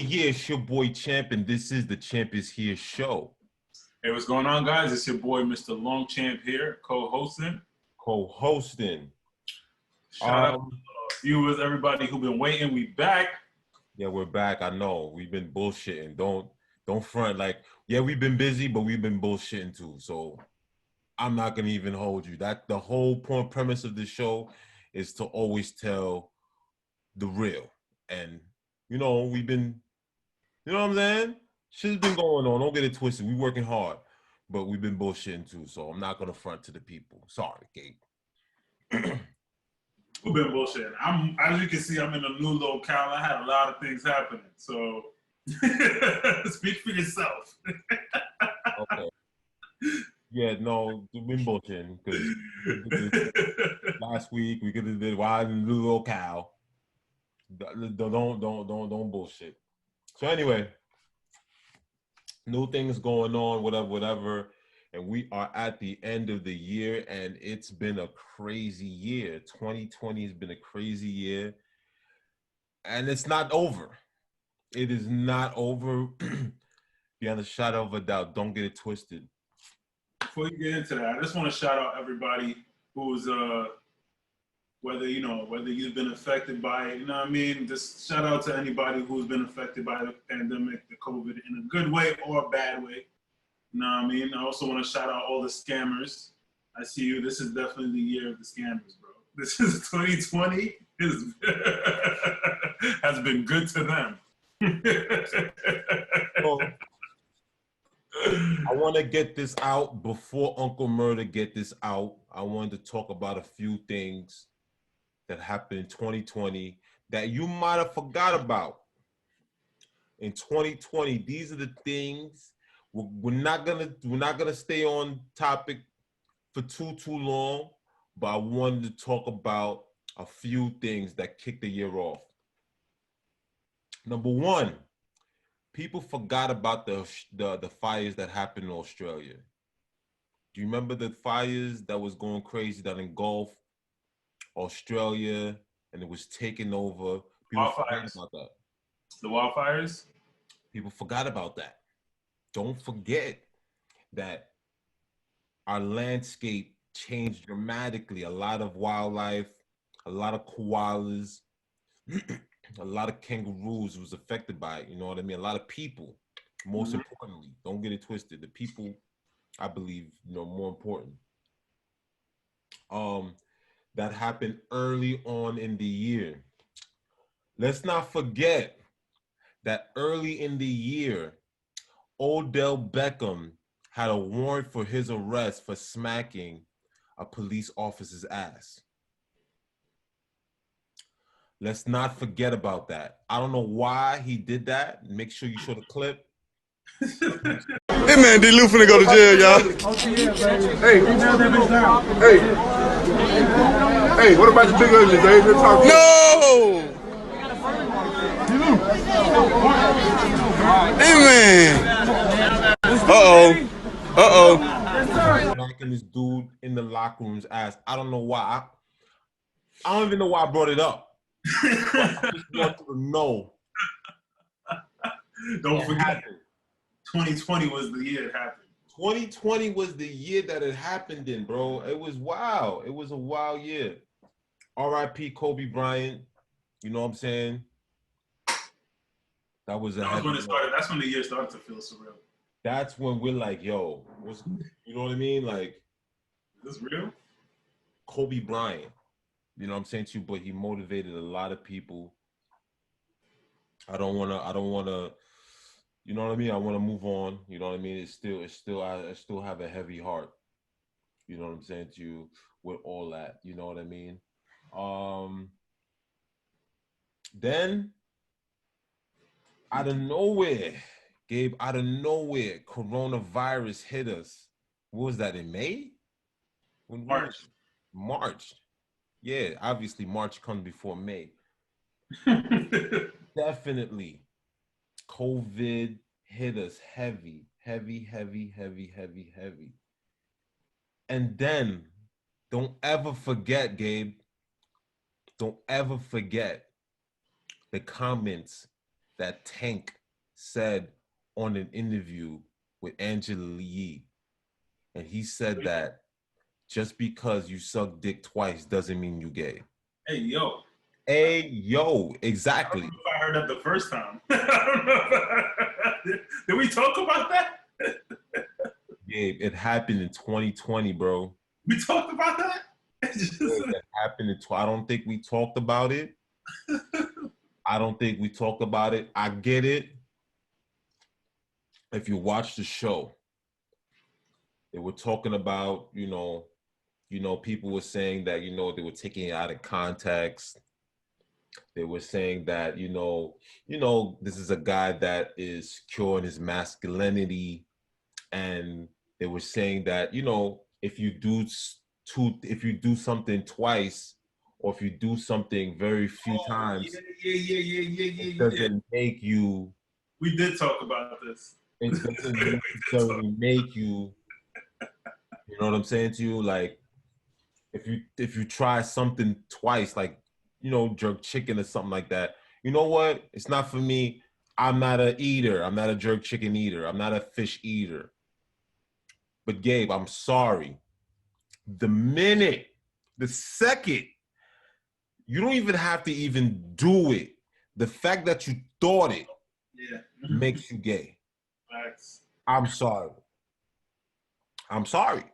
yeah, it's your boy Champ, and this is the Champ is Here show. Hey, what's going on, guys? It's your boy, MrLongchamp here, co-hosting. Shout out to viewers, everybody who've been waiting. We back. Yeah, we're back. I know we've been bullshitting. Don't front like, yeah, we've been busy, but we've been bullshitting too. So I'm not gonna even hold you. That the whole point premise of this show is to always tell the real. And we've been, you know what I'm saying? Shit's been going on. Don't get it twisted. We working hard, but we've been bullshitting too. So I'm not gonna front to the people. Sorry, Gabe. We've been bullshitting. As you can see, I'm in a new locale. I had a lot of things happening. So speak for yourself. Okay. Yeah, no, we've been bullshitting because last week we could have did wild and new locale. Don't bullshit. So anyway, new things going on, whatever. And we are at the end of the year, and it's been a crazy year. 2020 has been a crazy year, and it's not over. It is not over. Beyond a shadow of a doubt. Don't get it twisted. Before you get into that, I just want to shout out everybody who's whether you've been affected by it, just shout out to anybody who's been affected by the pandemic, the COVID, in a good way or a bad way. I also want to shout out all the scammers. I see you. This is definitely the year of the scammers, bro. This is 2020 has been good to them. Well, I want to get this out before Uncle Murder get this out. I wanted to talk about a few things that happened in 2020 that you might have forgot about. In 2020, these are the things we're not gonna stay on topic for too long, but I wanted to talk about a few things that kicked the year off. Number one, people forgot about the fires that happened in Australia. Do you remember the fires that was going crazy that engulfed Australia and it was taking over? People forgot about that. The wildfires? People forgot about that. Don't forget that our landscape changed dramatically. A lot of wildlife, a lot of koalas, a lot of kangaroos was affected by it. You know what I mean? A lot of people. Most importantly, don't get it twisted. The people, I believe, more important. That happened early on in the year. Let's not forget that early in the year, Odell Beckham had a warrant for his arrest for smacking a police officer's ass. Let's not forget about that. I don't know why he did that. Make sure you show the clip. Hey man, D. Lou finna go to jail, y'all. Hey, what about your big ugly, Dave? No! Hey man. Knocking this dude in the locker room's ass. I don't know why. I don't even know why I brought it up. I just want to know. Don't forget, 2020 was the year it happened. 2020 was the year that it happened in, bro. It was wild. It was a wild year. R.I.P. Kobe Bryant. You know what I'm saying? That was when it started. That's when the year started to feel surreal. That's when we're like, yo, you know what I mean? Like, is this real? Kobe Bryant. You know what I'm saying to you? But he motivated a lot of people. I don't wanna, you know what I mean? I want to move on. You know what I mean? I still have a heavy heart. You know what I'm saying to you with all that. You know what I mean? Then out of nowhere, Gabe, out of nowhere, coronavirus hit us. What was that, in May? March. Yeah, obviously March comes before May. Definitely. COVID hit us heavy. And then, don't ever forget, Gabe, don't ever forget the comments that Tank said on an interview with Angela Yee. And he said that just because you suck dick twice doesn't mean you gay. Hey, yo. Hey, yo, exactly. I don't know if I heard that the first time. I don't know. Did we talk about that? Gabe, it happened in 2020, bro. We talked about that? It happened in I don't think we talked about it. I don't think we talked about it. I get it. If you watch the show, they were talking about, people were saying that, they were taking it out of context. They were saying that, this is a guy that is curing his masculinity. And they were saying that, if you do something twice, or if you do something very few times, it doesn't make you. We did talk about this. It doesn't necessarily make you. You know what I'm saying to you? Like, if you try something twice, like, jerk chicken or something like that, you know what? It's not for me. I'm not an eater. I'm not a jerk chicken eater. I'm not a fish eater. But Gabe, I'm sorry. The second, you don't even have to even do it. The fact that you thought it makes you gay. Facts. I'm sorry. I'm sorry.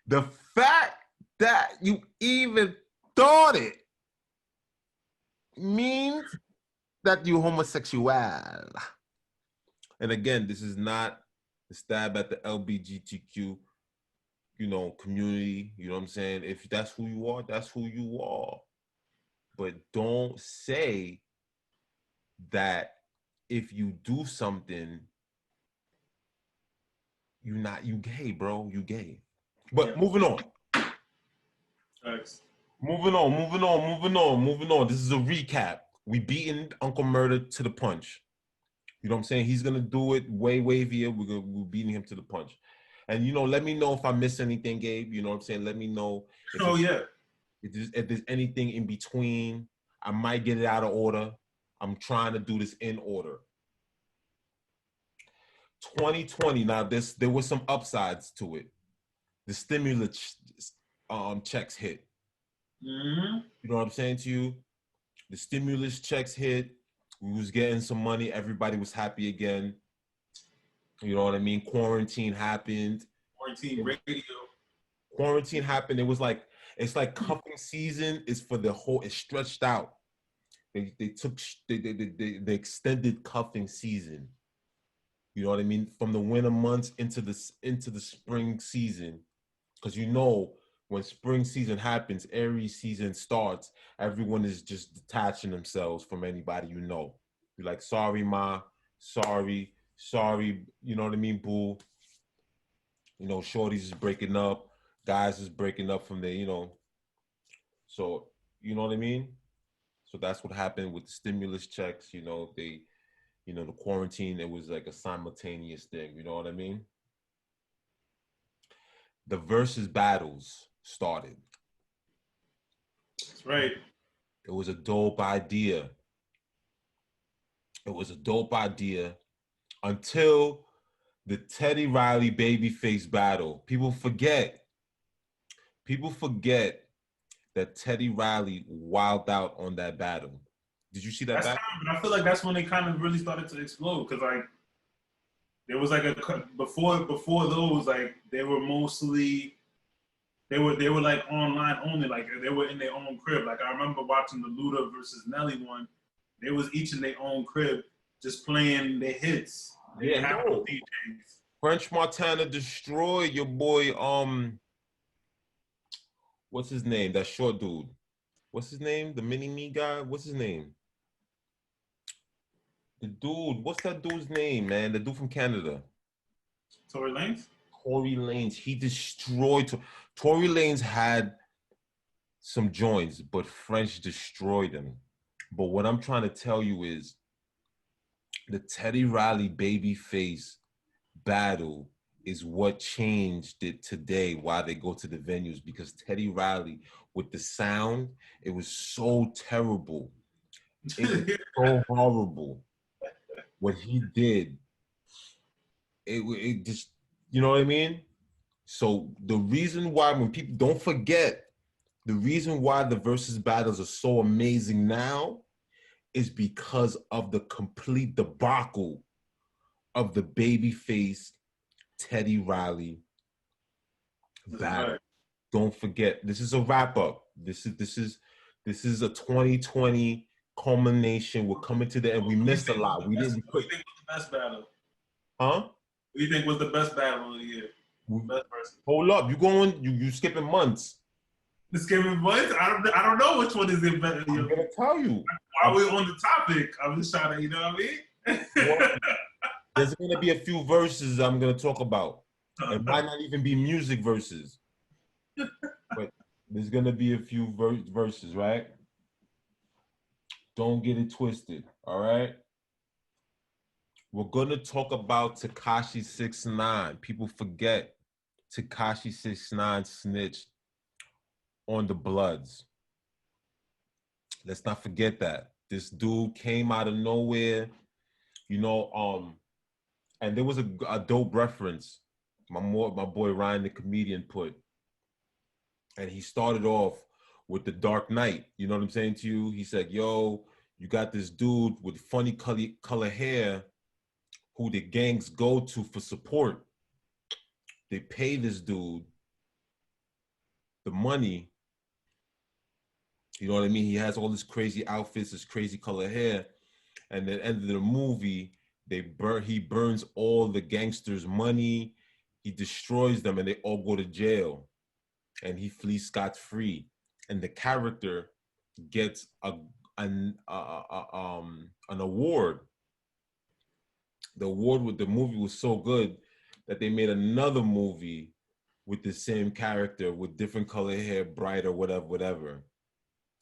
The fact that you even thought it means that you're homosexual. And again, this is not a stab at the LGBTQ, community. You know what I'm saying? If that's who you are, that's who you are. But don't say that if you do something, you gay, bro. You gay. But moving on. Thanks. Moving on. This is a recap. We beaten Uncle Murder to the punch. You know what I'm saying? He's gonna do it way wavier. We're beating him to the punch. And let me know if I miss anything, Gabe. You know what I'm saying? Let me know. If there's anything in between. I might get it out of order. I'm trying to do this in order. 2020. Now, there was some upsides to it. The stimulus checks hit. Mm-hmm. You know what I'm saying to you? The stimulus checks hit. We was getting some money. Everybody was happy again. You know what I mean? Quarantine happened. Quarantine happened. It's like cuffing season is for the whole. It's stretched out. They extended cuffing season. You know what I mean? From the winter months into the spring season, because when spring season happens, Aries season starts. Everyone is just detaching themselves from anybody you know. You're like, sorry, ma, sorry. You know what I mean, boo. Shorties is breaking up, guys is breaking up from there. So you know what I mean. So that's what happened with the stimulus checks. The quarantine. It was like a simultaneous thing. You know what I mean. The versus battles started. That's right. It was a dope idea. Until the Teddy Riley babyface battle. People forget that Teddy Riley wilded out on that battle. Did you see that battle? I feel like that's when they kind of really started to explode, because there was before those, they were mostly they were like online only, like they were in their own crib. Like I remember watching the Luda versus Nelly one. They was each in their own crib just playing their hits. They didn't have no DJs. French Montana destroyed your boy. What's his name? That short dude. What's his name? The mini me guy. What's his name? The dude. What's that dude's name, man? The dude from Canada. Tory Lanez. Tory Lanez. He destroyed. Tory Lanez had some joints, but French destroyed him. But what I'm trying to tell you is the Teddy Riley babyface battle is what changed it today, why they go to the venues, because Teddy Riley, with the sound, it was so terrible. It was so horrible. what he did, it just, you know what I mean? So the reason why, when people don't forget, the reason why the versus battles are so amazing now is because of the complete debacle of the babyface Teddy Riley battle. Right. Don't forget, this is a wrap up. This is a 2020 culmination. We're coming to the end. We missed a lot. We didn't. What do you think was the best battle? Huh? What do you think was the best battle of the year? Best person. Hold up, you going? You skipping months? This game of months? I don't know which one is the better. I'm gonna tell you. While we're on the topic, I'm just trying to, you know what I mean? There's gonna be a few verses I'm gonna talk about. It might not even be music verses, but there's gonna be a few verses, right? Don't get it twisted, all right? We're gonna talk about Tekashi 6ix9ine. People forget Tekashi 6ix9ine snitched on the Bloods. Let's not forget that. This dude came out of nowhere, you know, and there was a dope reference my boy Ryan the comedian put, and he started off with The Dark Knight. You know what I'm saying to you? He said, yo, you got this dude with funny color hair who the gangs go to for support. They pay this dude the money. You know what I mean? He has all this crazy outfits, this crazy color hair. And at the end of the movie, he burns all the gangsters' money. He destroys them and they all go to jail. And he flees scot-free. And the character gets an award. The award with the movie was so good that they made another movie with the same character with different color hair, brighter, whatever,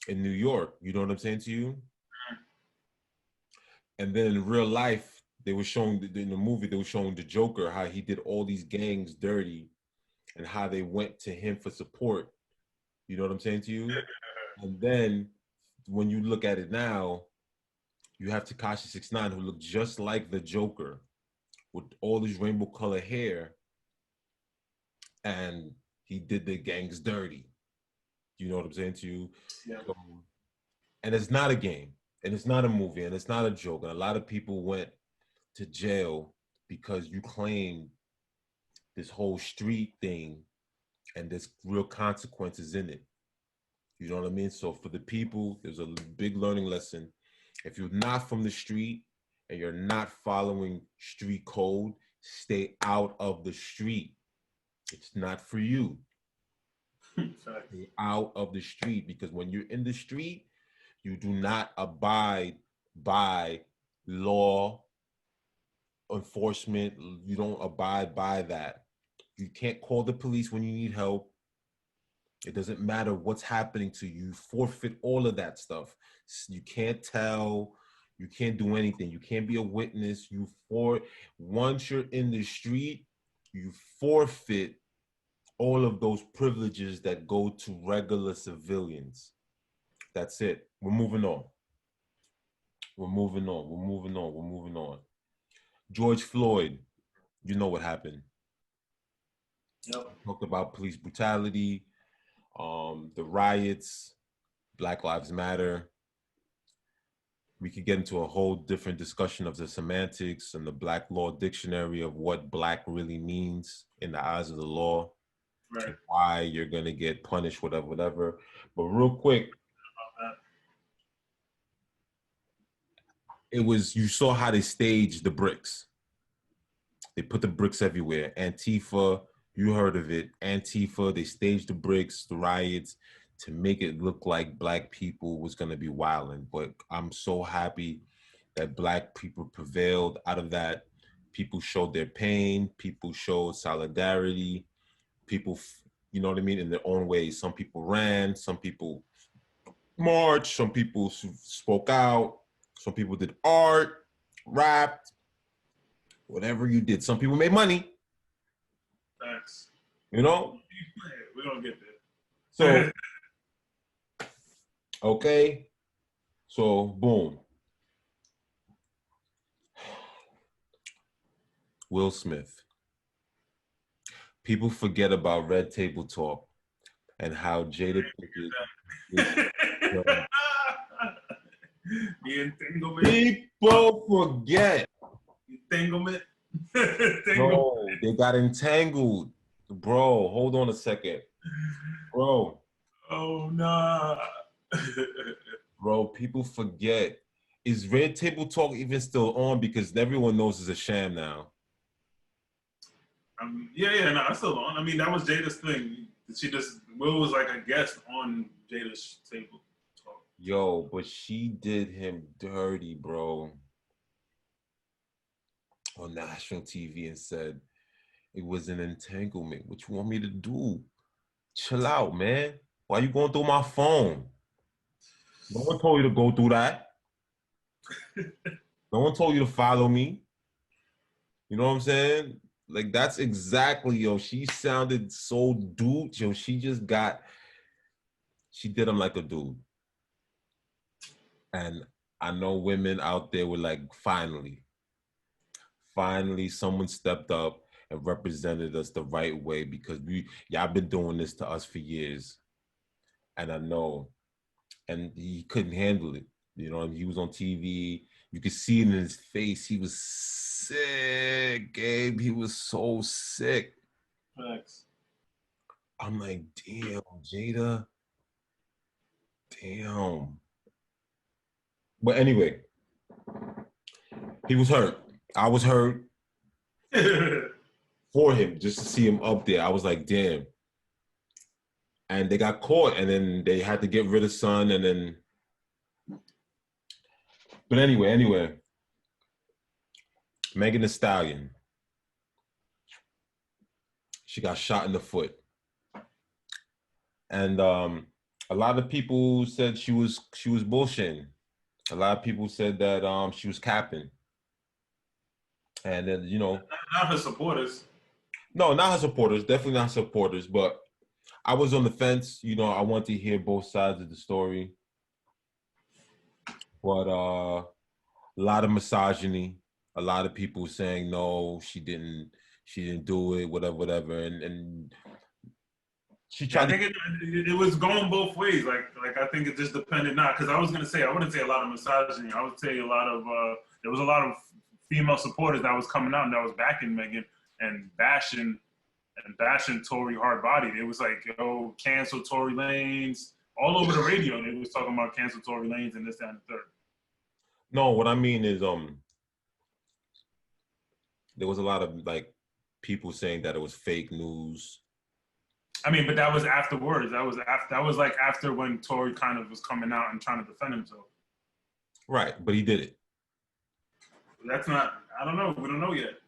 in New York. You know what I'm saying to you? And then in real life, they were showing, in the movie, they were showing the Joker, how he did all these gangs dirty and how they went to him for support. You know what I'm saying to you? And then when you look at it now, you have Tekashi 6ix9ine who looked just like the Joker with all these rainbow color hair, and he did the gangs dirty. You know what I'm saying to you? Yeah. And it's not a game, and it's not a movie, and it's not a joke. And a lot of people went to jail because you claimed this whole street thing and there's real consequences in it. You know what I mean? So for the people, there's a big learning lesson. If you're not from the street and you're not following street code, stay out of the street. It's not for you. Stay out of the street, because when you're in the street, you do not abide by law enforcement. You don't abide by that. You can't call the police when you need help. It doesn't matter what's happening to you. You forfeit all of that stuff. You can't tell. You can't do anything. You can't be a witness. Once you're in the street, you forfeit all of those privileges that go to regular civilians. That's it. We're moving on. We're moving on. We're moving on. We're moving on. George Floyd, you know what happened. Yep. Talked about police brutality, the riots, Black Lives Matter. We could get into a whole different discussion of the semantics and the Black Law Dictionary of what Black really means in the eyes of the law. Right. Why you're gonna get punished, whatever. But real quick, you saw how they staged the bricks. They put the bricks everywhere. Antifa, you heard of it. Antifa, they staged the bricks, the riots, to make it look like Black people was gonna be wilding. But I'm so happy that Black people prevailed out of that. People showed their pain. People showed solidarity. People, you know what I mean, in their own ways. Some people ran. Some people marched. Some people spoke out. Some people did art, rapped, whatever you did. Some people made money. Thanks. You know? We don't get that. So, okay. So, boom. Will Smith. People forget about Red Table Talk and how Jada Pinkett. The entanglement. People forget. Entanglement. Bro, they got entangled. Bro, hold on a second. Bro. Oh, nah. Bro, people forget. Is Red Table Talk even still on? Because everyone knows it's a sham now. No, it's still on. I mean, that was Jada's thing. Will was like a guest on Jada's table talk. Yo, but she did him dirty, bro, on national TV and said it was an entanglement. What you want me to do? Chill out, man. Why you going through my phone? No one told you to go through that. No one told you to follow me. You know what I'm saying? Like, that's exactly, yo, she sounded so dude. Yo, she did him like a dude. And I know women out there were like, finally someone stepped up and represented us the right way, because y'all been doing this to us for years. And I know, and he couldn't handle it. You know, he was on TV. You could see it in his face. He was sick, Gabe. He was so sick. Facts. I'm like, damn, Jada. Damn. But anyway, he was hurt. I was hurt for him, just to see him up there. I was like, damn. And they got caught, and then they had to get rid of Son, and then. But anyway, Megan Thee Stallion. She got shot in the foot. And a lot of people said she was bullshitting. A lot of people said that she was capping. And then, you know. Not her supporters. No, not her supporters. Definitely not supporters. But I was on the fence. You know, I want to hear both sides of the story. But a lot of misogyny. A lot of people saying, no, she didn't do it, whatever. And she tried I think it was going both ways. Like I think it just depended not, because I wouldn't say a lot of misogyny. I would say a lot of there was a lot of female supporters that was coming out and that was backing Megan and bashing Tory hard bodied. It was like, yo, cancel Tory Lanez. All over the radio they was talking about cancel Tory Lanez and this, that, and the third. No, what I mean is there was a lot of like people saying that it was fake news. I mean, but that was afterwards. That was like after when Tory kind of was coming out and trying to defend himself. Right, but he did it. That's not. I don't know. We don't know yet.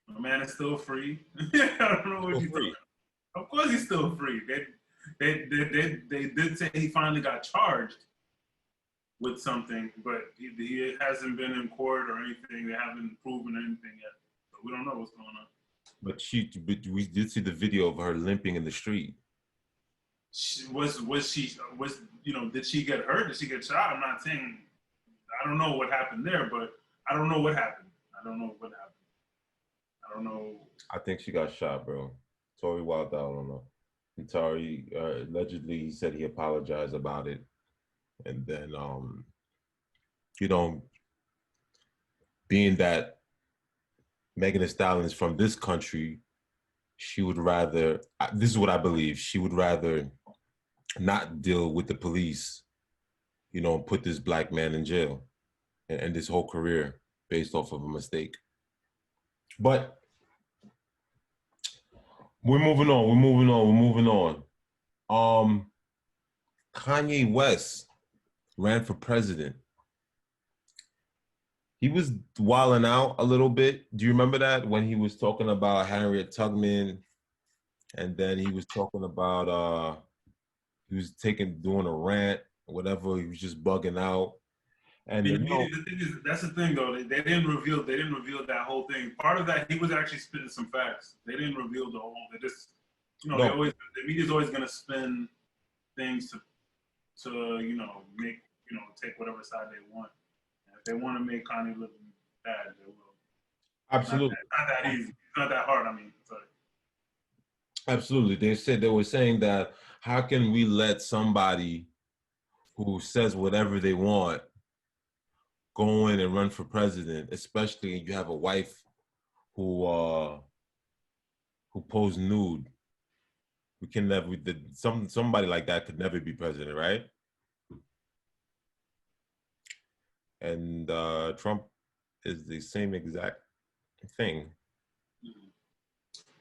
The man is still free. I don't know what he's free. Of course, he's still free. They did say he finally got charged with something, but he hasn't been in court or anything. They haven't proven anything yet. So we don't know what's going on. But we did see the video of her limping in the street. Did she get hurt? Did she get shot? I'm not saying. I don't know what happened there, but I don't know what happened. I don't know. I think she got shot, bro. Tory Wilder, I don't know. And Tory allegedly he said he apologized about it, and then being that Megan Thee Stallion is from this country, she would rather. This is what I believe. She would rather not deal with the police, put this black man in jail and end his whole career based off of a mistake. But we're moving on. Kanye West ran for president. He was wilding out a little bit. Do you remember that when he was talking about Harriet Tubman, and then he was talking about he was doing a rant or whatever. He was just bugging out. And the thing is, that's the thing though. They didn't reveal that whole thing. Part of that, he was actually spitting some facts. They didn't reveal the whole. They just, the media's always gonna spin things to make take whatever side they want. And if they want to make Kanye look bad, they will. Absolutely. It's not that easy. It's not that hard. I mean, sorry. Absolutely. They were saying that how can we let somebody who says whatever they want go in and run for president, especially you have a wife who posed nude. We can never somebody like that could never be president, right? And Trump is the same exact thing.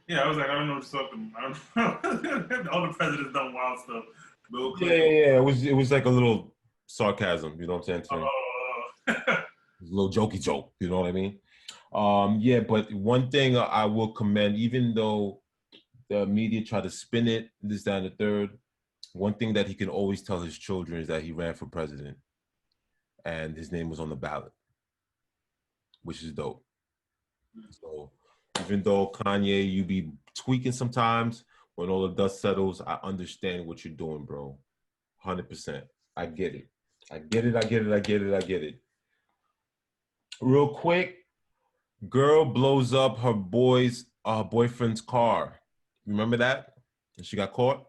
Yeah, I was like, I don't know what you're talking about. I don't know. All the presidents done wild stuff. Bill Yeah, Clinton. yeah. It was like a little sarcasm, you know what I'm saying? Oh. A little jokey joke, you know what I mean? Yeah, but one thing I will commend, even though the media try to spin it, this, that, and the third, one thing that he can always tell his children is that he ran for president and his name was on the ballot, which is dope. So even though Kanye, you be tweaking sometimes, when all the dust settles, I understand what you're doing, bro. 100%. I get it. I get it. Real quick, girl blows up her boyfriend's car. Remember that? And she got caught.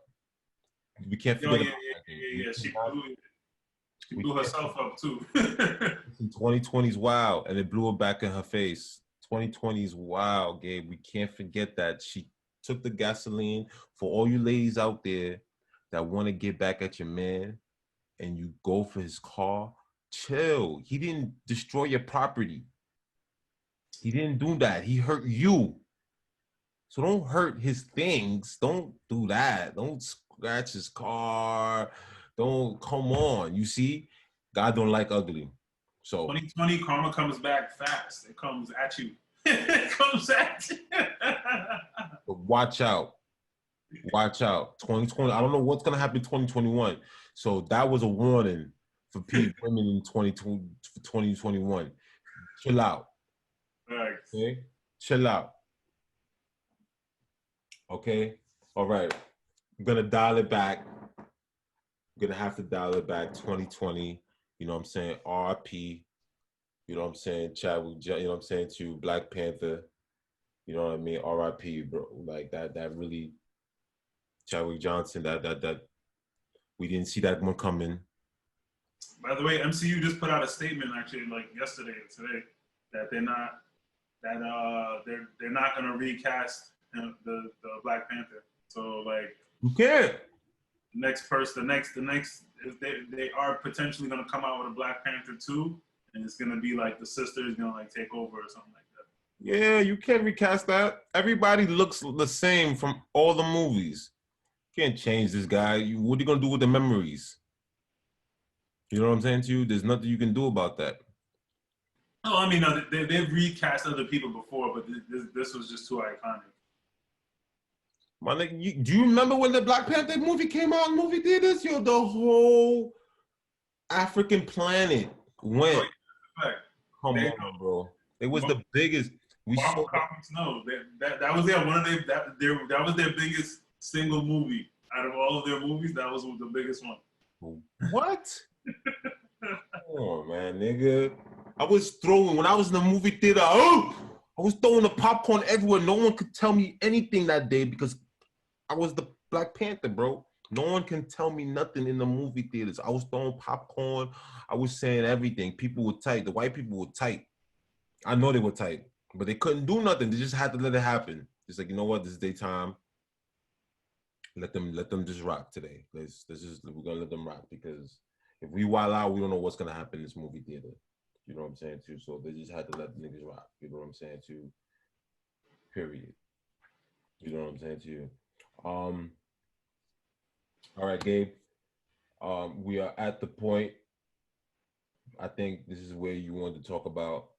We can't forget about that. Yeah. She blew herself up too. 2020 is wild, and it blew her back in her face. 2020 is wild, Gabe. We can't forget that. She took the gasoline. For all you ladies out there that want to get back at your man and you go for his car, chill. He didn't destroy your property. He didn't do that. He hurt you. So don't hurt his things. Don't do that. Don't scratch his car. Don't, come on. You see, God don't like ugly. So 2020 karma comes back fast. It comes at you. It comes at you. but watch out. Watch out. 2020. I don't know what's gonna happen in 2021. So that was a warning for women in 2021. Chill out. Thanks. Okay? Chill out. Okay? All right. I'm gonna dial it back. I'm gonna have to dial it back. 2020. You know what I'm saying? RP. You know what I'm saying? Chadwick, you know what I'm saying? To Black Panther. You know what I mean? RIP, bro. Like that really, Chadwick Johnson, that we didn't see that one coming. By the way, MCU just put out a statement actually like yesterday or today that they're not gonna recast the Black Panther. So like You can't. the next they are potentially gonna come out with a Black Panther 2, and it's gonna be like the sister's gonna like take over or something like that. Yeah, you can't recast that. Everybody looks the same from all the movies. You can't change this guy. What are you gonna do with the memories? You know what I'm saying to you? There's nothing you can do about that. Oh, I mean, no, they've recast other people before, but this was just too iconic. My nigga, do you remember when the Black Panther movie came out in movie theaters? Yo, the whole African planet went. Come on, bro. It was the biggest. Marvel Comics, no, that was that was their biggest single movie out of all of their movies. That was the biggest one. What? Come on, man, nigga. I was throwing when I was in the movie theater. I was throwing the popcorn everywhere. No one could tell me anything that day because I was the Black Panther, bro. No one can tell me nothing in the movie theaters. I was throwing popcorn. I was saying everything. People were tight. The white people were tight. I know they were tight, but they couldn't do nothing. They just had to let it happen. It's like, you know what? This is their time. Let them just rock today. We're gonna let them rock because if we wild out, we don't know what's gonna happen in this movie theater. You know what I'm saying too? So they just had to let the niggas rock. You know what I'm saying too? Period. You know what I'm saying to you? All right, Gabe. We are at the point. I think this is where you wanted to talk about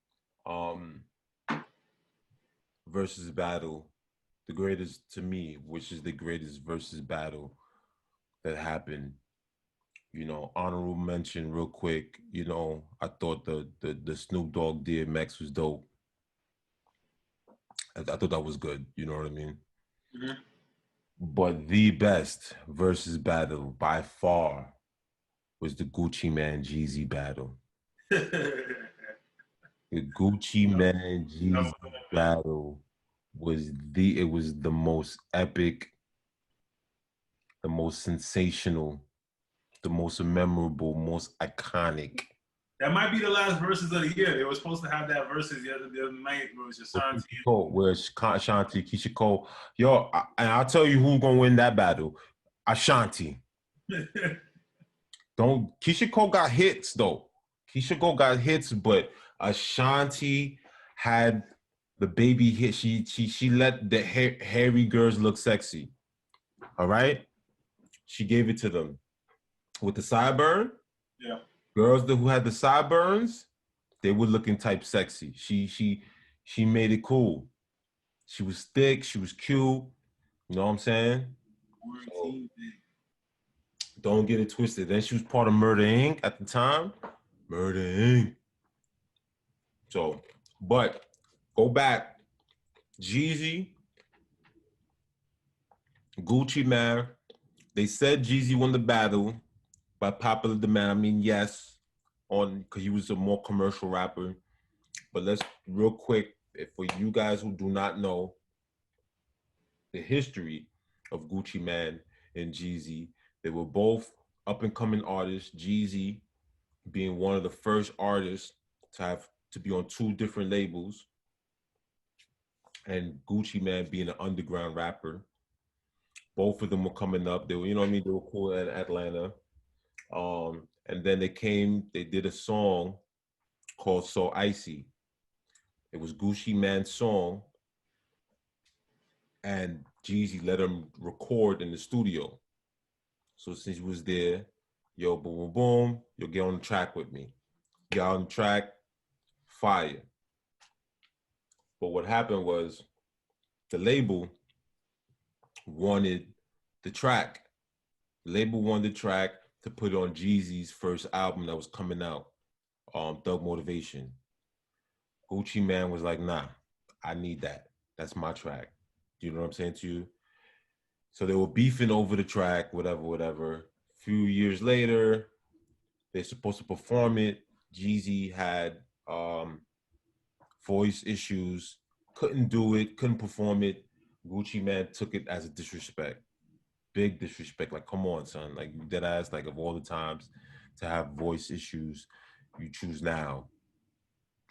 versus battle, the greatest to me, which is the greatest versus battle that happened. You know, honorable mention real quick. You know, I thought the Snoop Dogg DMX was dope. I thought that was good. You know what I mean? Mm-hmm. But the best versus battle by far was the Gucci Man Jeezy battle. The Gucci Man Jeezy battle was the most epic, the most sensational, the most memorable, most iconic. That might be the last verses of the year. They were supposed to have that verses the other night, where it was Ashanti. Where's Ashanti, Keisha Cole? Yo, and I'll tell you who's gonna win that battle. Ashanti. Keisha Cole got hits though. Keisha Cole got hits, but Ashanti had the baby hit. She let the hairy girls look sexy. All right, she gave it to them with the sideburn. Yeah, girls who had the sideburns, they were looking type sexy. She made it cool. She was thick. She was cute. You know what I'm saying? So, don't get it twisted. Then she was part of Murder Inc. at the time. Murder Inc. So, but go back. Jeezy, Gucci Man. They said Jeezy won the battle by popular demand. I mean, yes, because he was a more commercial rapper. But let's real quick, for you guys who do not know the history of Gucci Man and Jeezy, they were both up and coming artists. Jeezy being one of the first artists to be on two different labels, and Gucci Man being an underground rapper. Both of them were coming up. They were, you know what I mean? They were cool in Atlanta. And then they did a song called So Icy. It was Gucci Man's song, and Jeezy let him record in the studio. So since he was there, yo, boom, boom, boom, you'll get on the track with me. Get on the track, fire. But what happened was the label wanted the track. The label wanted the track to put on Jeezy's first album that was coming out, Thug Motivation. Gucci Man was like, nah, I need that. That's my track. Do you know what I'm saying to you? So they were beefing over the track, whatever. A few years later, they're supposed to perform it. Jeezy had voice issues, couldn't do it, couldn't perform it. Gucci Man took it as a disrespect. Big disrespect. Like, come on, son. Like, you dead ass, like, of all the times to have voice issues, you choose now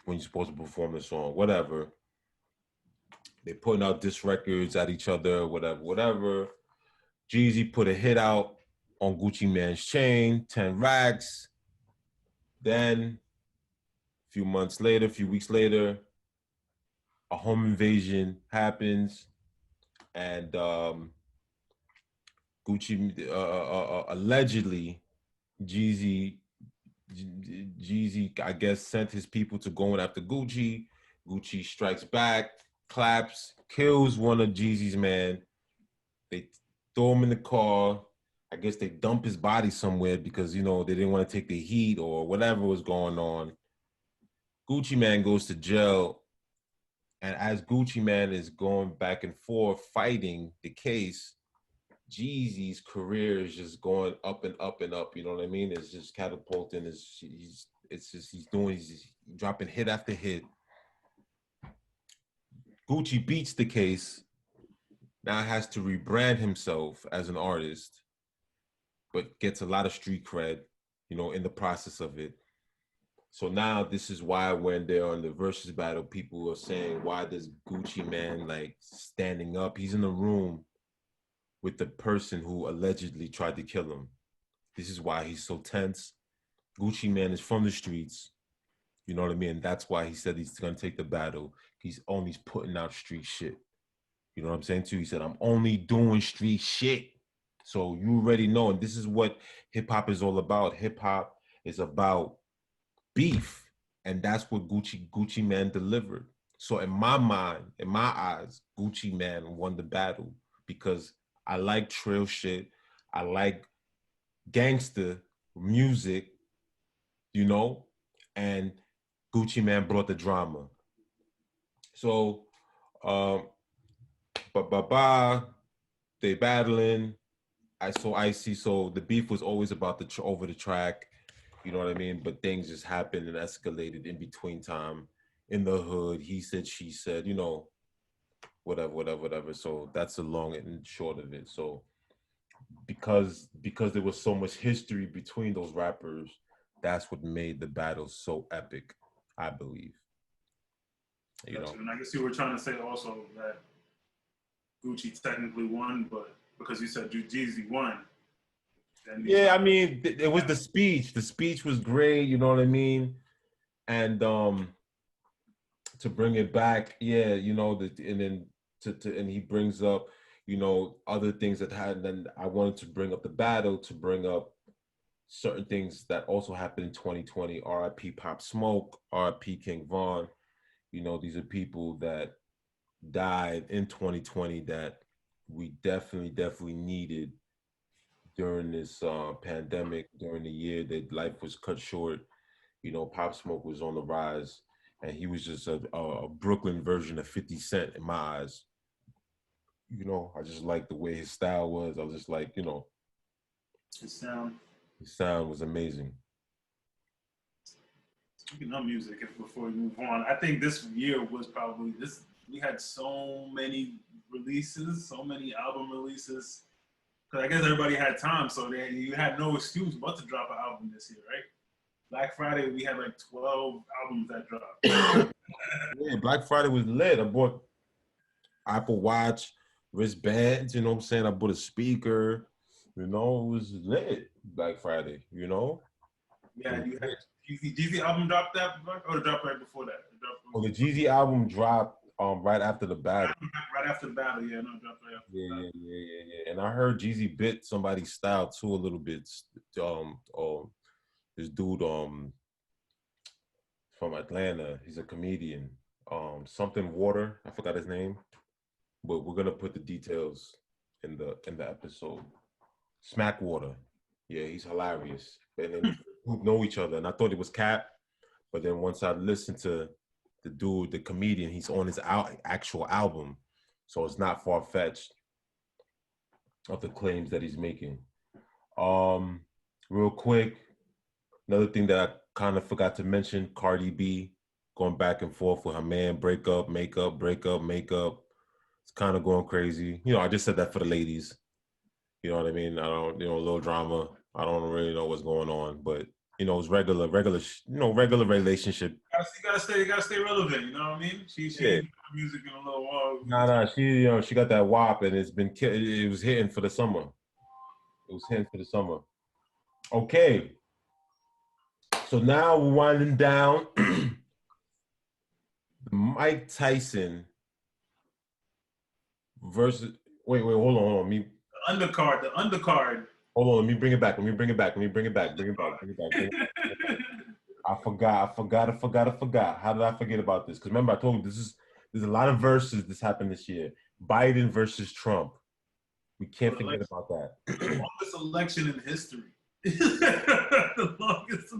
when you're supposed to perform the song, whatever. They're putting out diss records at each other, whatever. Jeezy put a hit out on Gucci Man's chain, 10 racks. Then, a few weeks later, a home invasion happens, and Gucci allegedly, Jeezy, I guess, sent his people to go in after Gucci. Gucci strikes back, claps, kills one of Jeezy's man. They throw him in the car. I guess they dump his body somewhere because, you know, they didn't want to take the heat or whatever was going on. Gucci Man goes to jail. And as Gucci Man is going back and forth fighting the case, Jeezy's career is just going up and up and up. You know what I mean? It's just catapulting. He's dropping hit after hit. Gucci beats the case. Now has to rebrand himself as an artist, but gets a lot of street cred, you know, in the process of it. So now this is why when they're on the versus battle, people are saying, why does Gucci Man like standing up? He's in the room with the person who allegedly tried to kill him. This is why he's so tense. Gucci Man is from the streets. You know what I mean? That's why he said he's going to take the battle. He's only putting out street shit. You know what I'm saying too? He said, I'm only doing street shit. So you already know, and this is what hip hop is all about. Hip hop is about beef. And that's what Gucci Man delivered. So in my mind, in my eyes, Gucci Man won the battle because I like trail shit. I like gangster music, you know, and Gucci Man brought the drama. So, they battling. I see. So the beef was always about over the track, you know what I mean? But things just happened and escalated in between time. in the hood, he said, she said, you know, whatever. So that's the long and short of it. So because there was so much history between those rappers, that's what made the battle so epic, I believe. You know. And I guess you were trying to say also that Gucci technically won, but because you said Jeezy won. Yeah, I mean, it was the speech. The speech was great. You know what I mean? And to bring it back, yeah, you know, and then and he brings up, you know, other things that had. And then I wanted to bring up the battle, to bring up certain things that also happened in 2020. R.I.P. Pop Smoke, R.I.P. King Von. You know, these are people that died in 2020 that we definitely needed during this pandemic, during the year that life was cut short. You know, Pop Smoke was on the rise, and he was just a Brooklyn version of 50 Cent in my eyes. You know, I just liked the way his style was. I was just like, you know, his sound was amazing. Speaking of music, before we move on, I think this year was probably this. We had so many releases, so many album releases. Because I guess everybody had time, so you had no excuse but to drop an album this year, right? Black Friday, we had like 12 albums that dropped. Yeah, Black Friday was lit. I bought Apple Watch, wristbands, you know what I'm saying? I bought a speaker, you know, it was lit Black Friday, you know? Yeah, you had Jeezy album dropped that, or dropped right before that? Oh, the Jeezy album dropped right after the battle. Right after the battle, yeah, no, dropped right after the battle. Yeah. And I heard Jeezy bit somebody's style too a little bit. This dude from Atlanta, he's a comedian. Something Water, I forgot his name, but we're gonna put the details in the episode. Smack Water, yeah, he's hilarious. And then we know each other, and I thought it was Cap, but then once I listened to the dude, the comedian, he's on his actual album, so it's not far fetched of the claims that he's making. Real quick, another thing that I kind of forgot to mention: Cardi B going back and forth with her man, break up, make up, break up, make up. It's kind of going crazy. You know, I just said that for the ladies. You know what I mean? I don't, you know, a little drama. I don't really know what's going on, but you know, it's regular, regular relationship. You gotta stay relevant. You know what I mean? She Yeah. Music in a little while. Nah, she got that WAP, and it was hitting for the summer. It was hitting for the summer. Okay. So now we're winding down. Mike Tyson versus hold on. The undercard. Hold on, let me bring it back. I forgot. How did I forget about this? Because remember, I told you there's a lot of verses this happened this year. Biden versus Trump. We can't forget about that. The longest election in history. The longest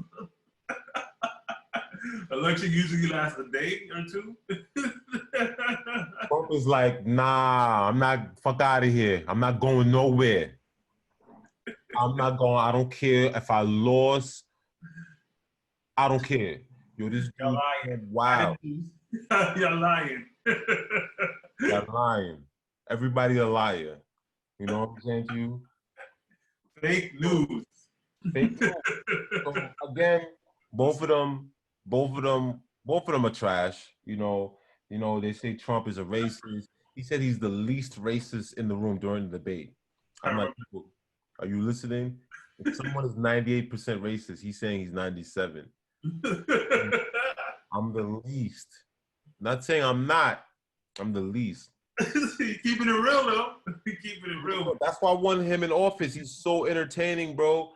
election usually lasts a day or two. Trump is like, nah, I'm not, fuck out of here. I'm not going nowhere. I don't care if I lost. I don't care. Yo, this dude, wow. You're lying. You're lying. Everybody a liar. You know what I'm saying to you? Fake news. Fake news. So again, both of them are trash. You know, they say Trump is a racist. He said he's the least racist in the room during the debate. I'm like, are you listening? If someone is 98% racist, he's saying he's 97. I'm the least. Not saying I'm not. I'm the least. Keeping it real though. Keeping it real. That's why I wanted him in office. He's so entertaining, bro.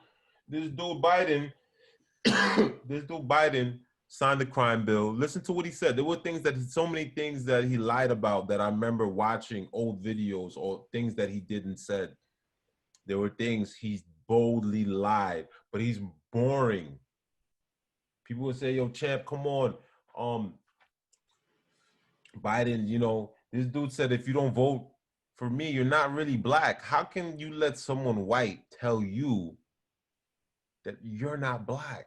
This dude Biden signed the crime bill. Listen to what he said. There were so many things that he lied about that I remember watching old videos or things that he didn't said. There were things he boldly lied, but he's boring. People would say, yo, Champ, come on. Biden, you know, this dude said, if you don't vote for me, you're not really black. How can you let someone white tell you that you're not black?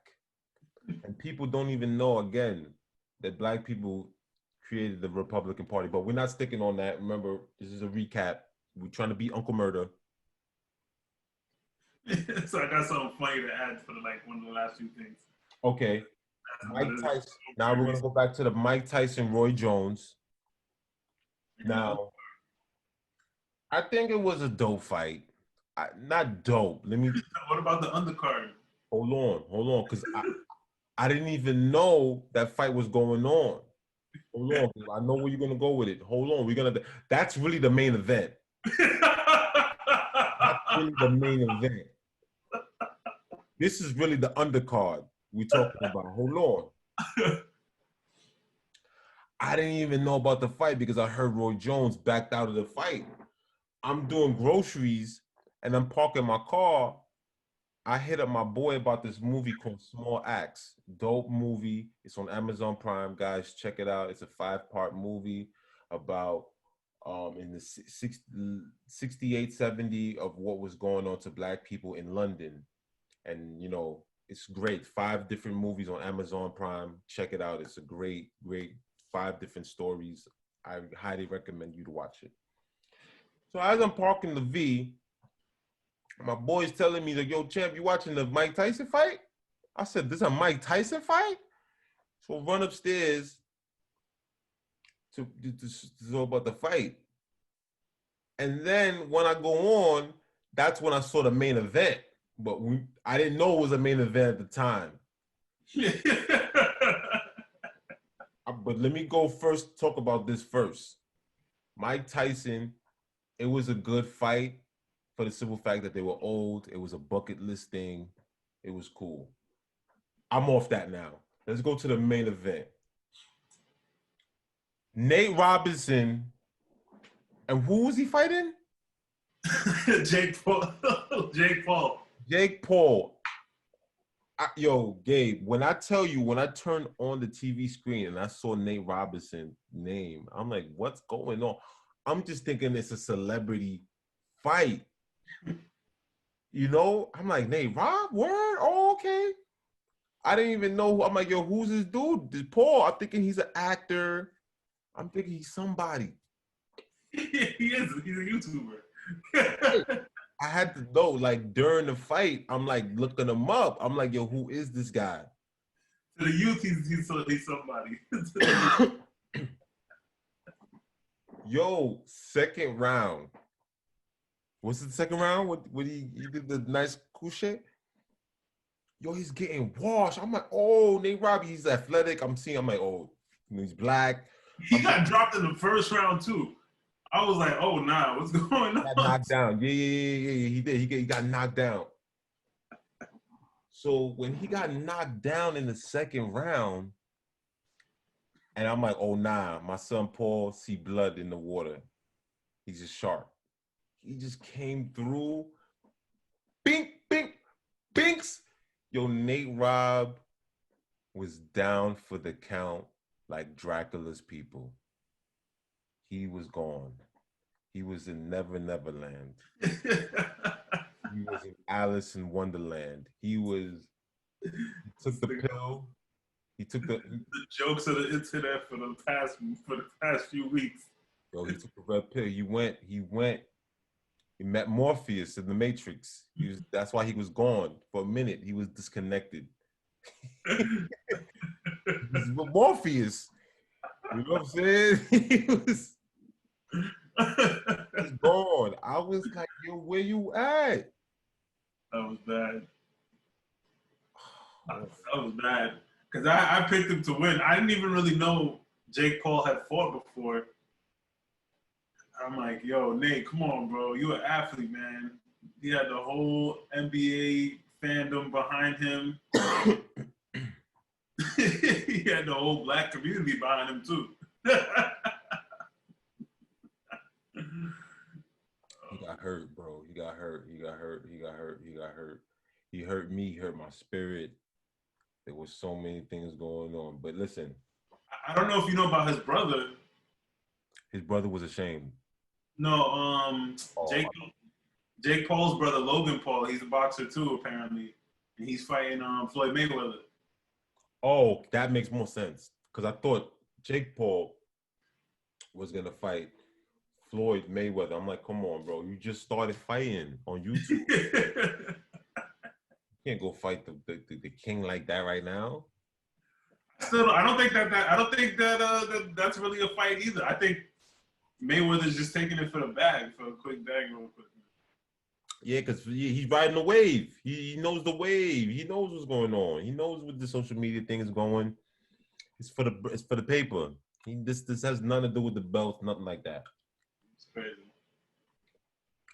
And people don't even know, again, that black people created the Republican Party, but we're not sticking on that. Remember, this is a recap. We're trying to beat Uncle Murder. So I got something funny to add for like one of the last few things. Okay. Mike Tyson. Now we're gonna go back to the Mike Tyson, Roy Jones. Now, I think it was a dope fight. Not dope. Let me. What about the undercard? Hold on, because I didn't even know that fight was going on. Hold on, I know where you're gonna go with it. Hold on, That's really the main event. That's really the main event. This is really the undercard we're talking about. Hold on. I didn't even know about the fight because I heard Roy Jones backed out of the fight. I'm doing groceries and I'm parking my car. I hit up my boy about this movie called Small Acts. Dope movie. It's on Amazon Prime, guys. Check it out. It's a 5-part movie about in the 68, 70 of what was going on to black people in London. And, you know, it's great. 5 different movies on Amazon Prime. Check it out. It's a great 5 different stories. I highly recommend you to watch it. So as I'm parking the V, my boy's telling me that, yo, Champ, you watching the Mike Tyson fight? I said, this is a Mike Tyson fight? So run upstairs to know about the fight. And then when I go on, that's when I saw the main event. But I didn't know it was a main event at the time. But let me go first, talk about this first. Mike Tyson, it was a good fight for the simple fact that they were old. It was a bucket list thing. It was cool. I'm off that now. Let's go to the main event. Nate Robinson, and who was he fighting? Jake Paul. Jake Paul. Yo, Gabe, when I tell you, when I turned on the TV screen and I saw Nate Robinson's name, I'm like, what's going on? I'm just thinking it's a celebrity fight. You know, I'm like, Nate Rob, word? Oh, okay. I didn't even know. I'm like, yo, who's this dude? This Paul. I'm thinking he's an actor. I'm thinking he's somebody. He is. He's a YouTuber. I had to know, like, during the fight, I'm like looking him up. I'm like, yo, who is this guy? To the youth, he's somebody. Yo, second round. What's the second round? What he did the nice couche? Yo, he's getting washed. I'm like, oh, Nate Robbie, he's athletic. I'm like, oh, he's black. He got dropped in the first round too. I was like, oh, nah, what's going on? Got knocked down. Yeah. He did. He got knocked down. So when he got knocked down in the second round, and I'm like, oh, nah, my son Paul see blood in the water. He's just sharp. He just came through. Bink, bink, binks. Yo, Nate Robb was down for the count like Dracula's people. He was gone. He was in Never Neverland. He was in Alice in Wonderland. He took the pill. He took the jokes of the internet for the past few weeks. Yo, he took the red pill. He met Morpheus in the Matrix. That's why he was gone for a minute. He was disconnected. He was with Morpheus. You know what I'm saying? He's gone. I was like, yo, where you at? That was bad. That was bad. Because I picked him to win. I didn't even really know Jake Paul had fought before. I'm like, yo, Nate, come on, bro. You're an athlete, man. He had the whole NBA fandom behind him. He had the whole black community behind him, too. He got hurt, bro. He got hurt. He hurt me, he hurt my spirit. There was so many things going on. But listen. I don't know if you know about his brother. His brother was ashamed. No, Jake Paul's brother, Logan Paul, he's a boxer too, apparently. And he's fighting Floyd Mayweather. Oh, that makes more sense. because I thought Jake Paul was gonna fight Floyd Mayweather. I'm like, come on, bro, you just started fighting on YouTube. You can't go fight the king like that right now. Still, I don't think that that's really a fight either. I think Mayweather's just taking it for the bag, for a quick bag, real quick. Yeah, because he's riding the wave. He knows the wave. He knows what's going on. He knows what the social media thing is going. It's for the paper. This has nothing to do with the belt, nothing like that. It's crazy.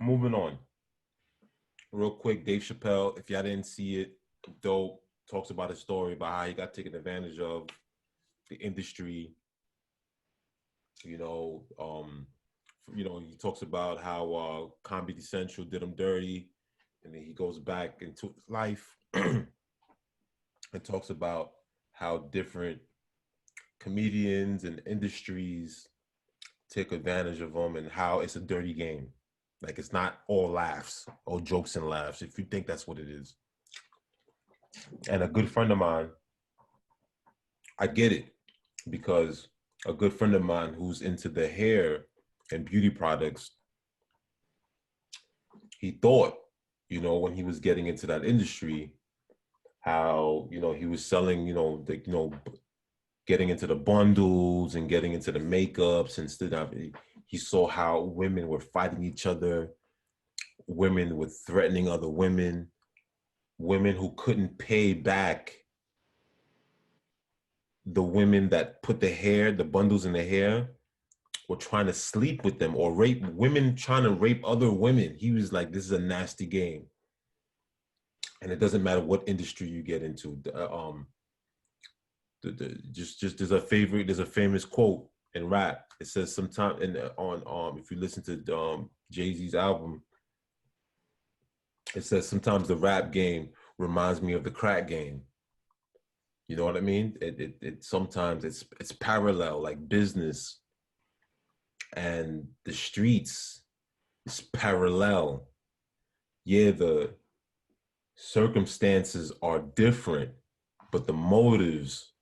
Moving on. Real quick, Dave Chappelle, if y'all didn't see it, dope. Talks about his story about how he got taken advantage of, the industry. He talks about how Comedy Central did him dirty, and then he goes back into his life and talks about how different comedians and industries take advantage of him and how it's a dirty game. Like, it's not all laughs, all jokes and laughs, if you think that's what it is. And a good friend of mine, I get it, because a good friend of mine who's into the hair and beauty products, he thought, when he was getting into that industry, how, he was selling, getting into the bundles and getting into the makeups and stuff. He saw how women were fighting each other, women were threatening other women, women who couldn't pay back the women that put the bundles in the hair, were trying to sleep with them, or rape women, trying to rape other women. He was like, this is a nasty game. And it doesn't matter what industry you get into. There's a famous quote in rap. It says sometime if you listen to Jay-Z's album, it says sometimes the rap game reminds me of the crack game. You know what I mean? It sometimes it's parallel, like business and the streets is parallel. Yeah, the circumstances are different, but the motives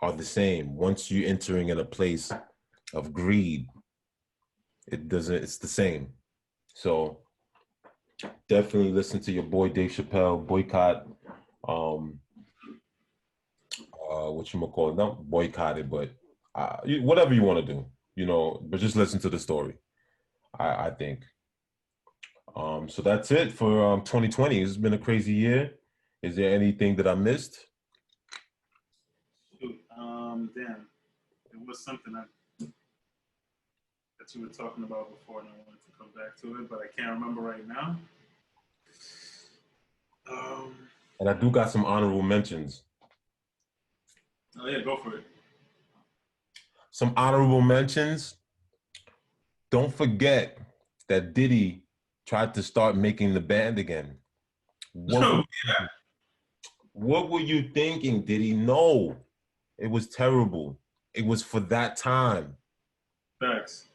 are the same. Once you're entering in a place of greed, it's the same. So definitely listen to your boy Dave Chappelle. Boycott, not boycott it, but whatever you want to do, but just listen to the story, I think. So that's it for 2020. It's been a crazy year. Is there anything that I missed? Shoot, damn. There was something that you were talking about before, and I wanted to come back to it, but I can't remember right now. And I do got some honorable mentions. Oh yeah, go for it. Some honorable mentions. Don't forget that Diddy tried to start making the band again. What were you thinking, Diddy? No, it was terrible. It was for that time. Facts.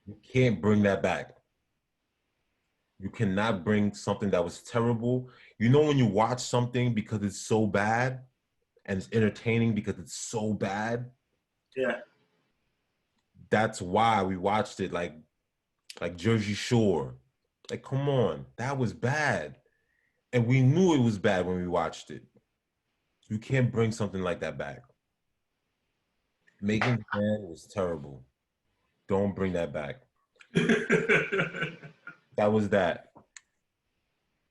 You can't bring that back. You cannot bring something that was terrible. When you watch something because it's so bad, and it's entertaining because it's so bad. Yeah. That's why we watched it, like Jersey Shore. Like, come on, that was bad. And we knew it was bad when we watched it. You can't bring something like that back. Making the band was terrible. Don't bring that back. That was that.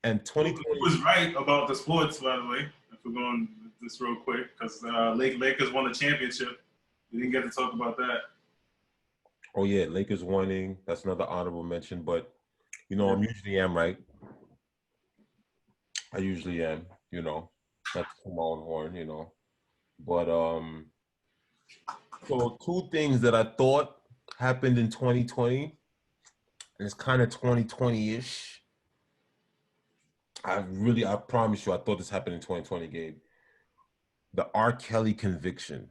And 2020 was right about the sports, by the way. If we're going this real quick, because Lakers won a championship. We didn't get to talk about that. Oh yeah, Lakers winning. That's another honorable mention. But I usually am right. I usually am. Not to my own horn. But so two things that I thought happened in 2020, and it's kind of 2020-ish. I promise you, I thought this happened in 2020, Gabe. The R. Kelly conviction.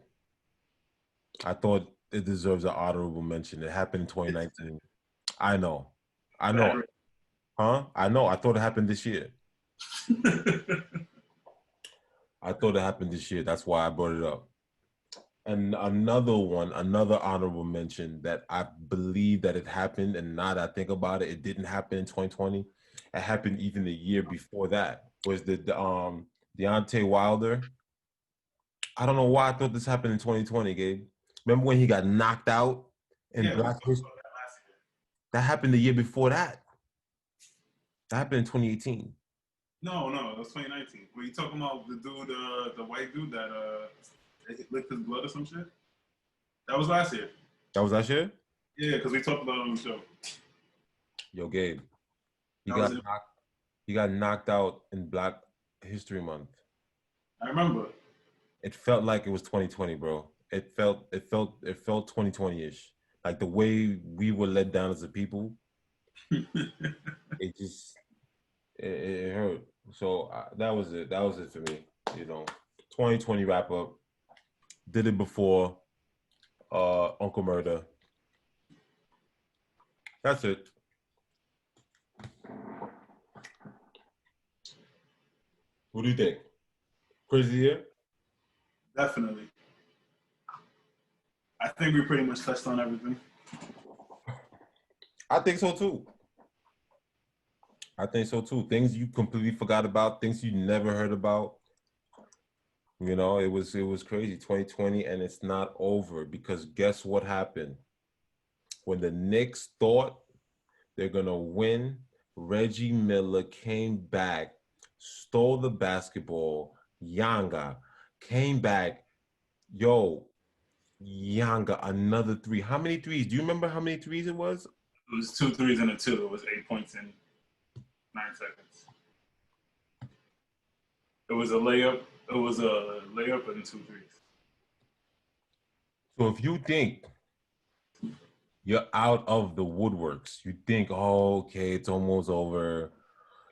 I thought it deserves an honorable mention. It happened in 2019. I know. Huh? I know. I thought it happened this year. I thought it happened this year. That's why I brought it up. And another honorable mention that I believe that it happened, and now that I think about it, it didn't happen in 2020. It happened even the year before that. Was the Deontay Wilder? I don't know why I thought this happened in 2020, Gabe. Remember when he got knocked out in Yeah, we Black talked History? about that last year. That happened the year before that. That happened in 2018. No, it was 2019. Were you talking about the dude, the white dude that licked his blood or some shit? That was last year. That was that year? Yeah, because we talked about it on the show. Yo, Gabe, That he got knocked out in Black History Month. I remember. It felt like it was 2020, bro. It felt 2020-ish. Like the way we were let down as a people, it just it hurt. So that was it. That was it for me. 2020 wrap up. Did it before Uncle Murder. That's it. What do you think? Crazy year? Definitely. I think we pretty much touched on everything. I think so too. Things you completely forgot about, things you never heard about. It was crazy. 2020, and it's not over because guess what happened? When the Knicks thought they're gonna win, Reggie Miller came back, stole the basketball. Yanga came back. Yo, Yanga, another three. How many threes? Do you remember how many threes it was? It was 2 threes and a 2. It was 8 points in 9 seconds. It was a layup. It was a layup and 2 threes. So if you think you're out of the woodworks, you think, oh, okay, it's almost over.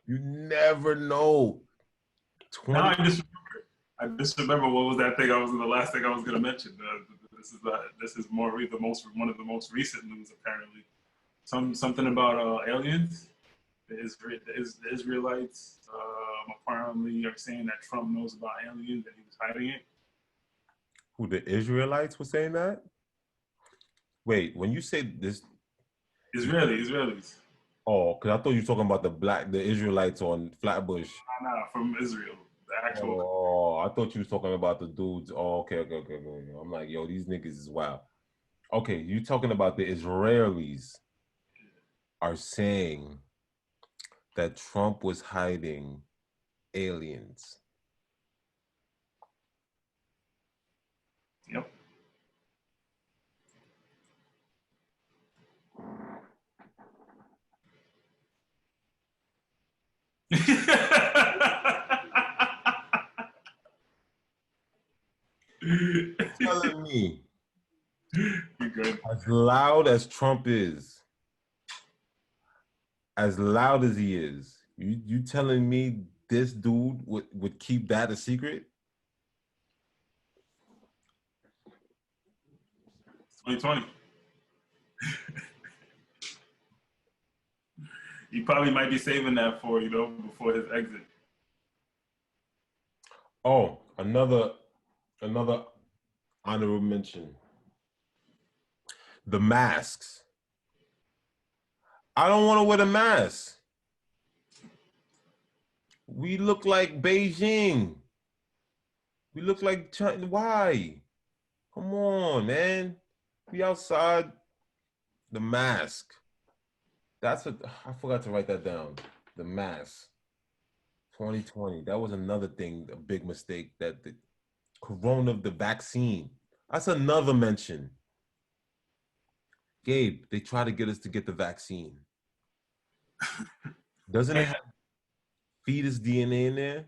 You never know. Now I just remember what was that thing. The last thing I was gonna mention. This is one of the most recent news apparently. Something about aliens. The Israelites apparently are saying that Trump knows about aliens and he was hiding it. Who, the Israelites were saying that? Wait, when you say this, Israelis. oh, because I thought you were talking about the Israelites on Flatbush. Nah, from Israel. The actual. Oh, I thought you was talking about the dudes. Oh, okay. I'm like, yo, these niggas is wild. Okay, you talking about the Israelis are saying that Trump was hiding aliens. Yep. Telling me, You're good. as loud as Trump is, as loud as he is, you telling me this dude would keep that a secret? 2020. He probably might be saving that for, before his exit. Oh, another honorable mention. The masks. I don't want to wear the mask. We look like Beijing. We look like China. Why? Come on, man. We outside. The mask. I forgot to write that down. The mask. 2020. That was another thing, a big mistake. That the the vaccine. That's another mention. Gabe, they try to get us to get the vaccine. Doesn't it have fetus DNA in there?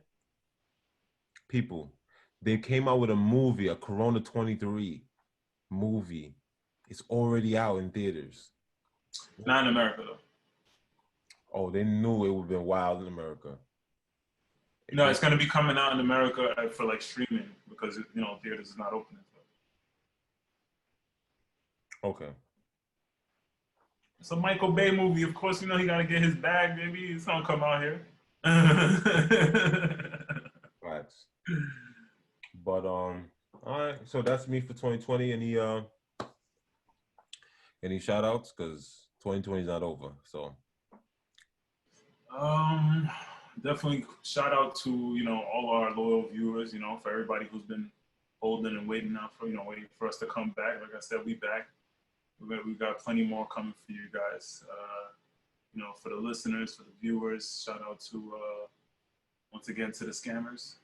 People, they came out with a movie, a Corona 23 movie. It's already out in theaters. Not in America, though. Oh, they knew it would have been wild in America. No, it's going to be coming out in America for like streaming because, theaters is not open. Okay. It's a Michael Bay movie. Of course, he got to get his bag, baby. It's going to come out here. Facts. But, all right. right. So that's me for 2020. Any shout outs? Because 2020 is not over. So Definitely shout out to, you know, all our loyal viewers, you know, for everybody who's been holding and waiting out for, you know, waiting for us to come back. Like I said, we back. We got plenty more coming for you guys. You know, for the listeners, for the viewers, shout out to once again to the scammers.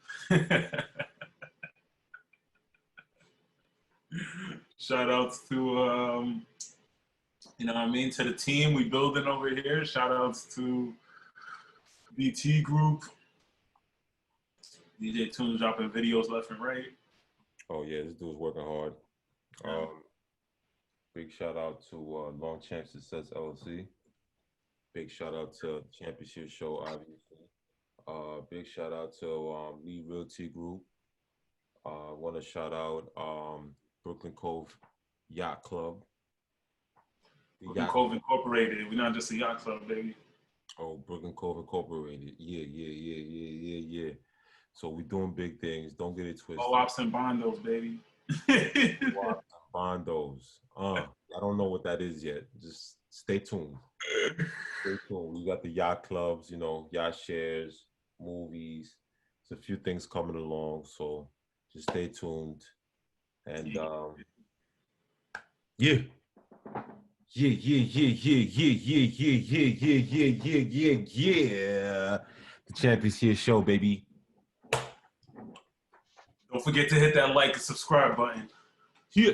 Shout outs to you know what I mean, to the team we building over here. Shout outs to BT Group. DJ Tunes dropping videos left and right. oh yeah, this dude's working hard. Yeah. Big shout out to LongChamp Success LLC. Big shout out to Championship Show, obviously. Big shout out to Lee Realty Group. Want to shout out Brooklyn Cove Yacht Club. Brooklyn Cove Incorporated. We're not just a yacht club, baby. Oh, Brooklyn Cove Incorporated. Yeah. So we're doing big things. Don't get it twisted. Ops and bondos, baby. Bondos. I don't know what that is yet. Just stay tuned. Stay tuned. We got the yacht clubs, you know, yacht shares, movies. There's a few things coming along. So just stay tuned. And yeah. The Champions Here show, baby. Don't forget to hit that like and subscribe button. Yeah.